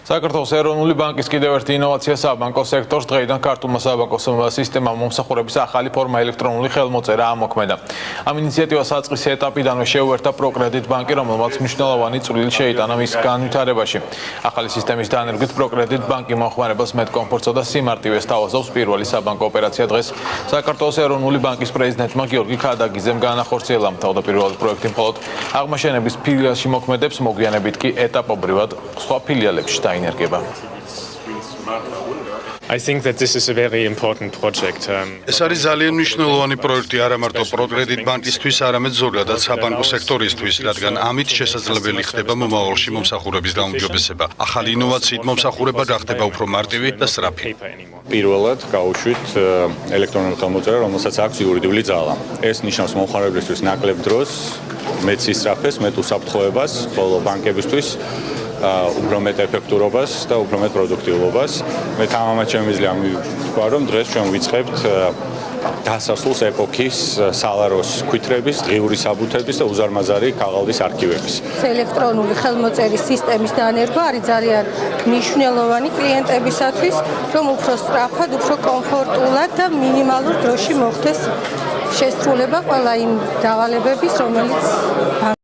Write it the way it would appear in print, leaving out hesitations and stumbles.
საქართველოს ეროვნული ბანკის კიდევ ერთი ინოვაცია საბანკო სექტორს დღეიდან ქართულმა საბანკო სისტემამ მომსახურების ახალი ფორმა ელექტრონული ხელმოწერა ამოქმედა. Ამ ინიციატივას საწყის ეტაპიდანვე შეუერთდა პროკრედიტ ბანკი, რომელმაც მნიშვნელოვანი წვლილი შეიტანა მის განვითარებაში. ახალი სისტემის დანერგვით პროკრედიტ ბანკი მომხმარებელს მეტ კომფორტსა და სიმარტივეს თავაზობს. პირველი საბანკო ოპერაცია დღეს საქართველოს ეროვნული ბანკის პრეზიდენტმა გიორგი ქადაგიძემ განახორციელა. თავდაპირველად პროექტი მხოლოდ აღმაშენების ფილიალში მოქმედებს, მოგვიანებით კი ეტაპობრივად სხვა ფილიალებში დაინერგება. I think that this is a very important project. ეს არის ძალიან მნიშვნელოვანი პროექტი არა მარტო პროკრედიტ ბანკისთვის, არამედ ზოგადად საბანკო სექტორისთვის, რადგან ამით შესაძლებელი ხდება მომავალში მომსახურების გაუმჯობესება. ახალი ინოვაციით მომსახურება გახდება უფრო მარტივი და სწრაფი. პირველად გავუშვით ელექტრონული ხელმოწერა, რომელსაც აქვს იურიდიული ძალა. ეს ნიშნავს მომხმარებლისთვის ნაკლებ დროს, მეტ სისწრაფეს, მეტ უსაფრთხოებას, ხოლო ბანკებისთვის უფრო მეტ ეფექტურობას და უფრო მეტ პროდუქტიულობას. მე თამამად შემიძლია ვთქვა, რომ დღეს ჩვენ ვიწყებთ დასასრულს ეპოქის სალაროს ქვითრების, დღიური საბუთების და უზარმაზარი ქაღალდის არქივების. ელექტრონული ხელმოწერის სისტემის დანერგვა არის ძალიან მნიშვნელოვანი კლიენტებისათვის, რომ უფრო სწრაფად, უფრო კომფორტულად და მინიმალურ დროში მოხდეს შესრულება ყველა იმ დავალებების, რომელიც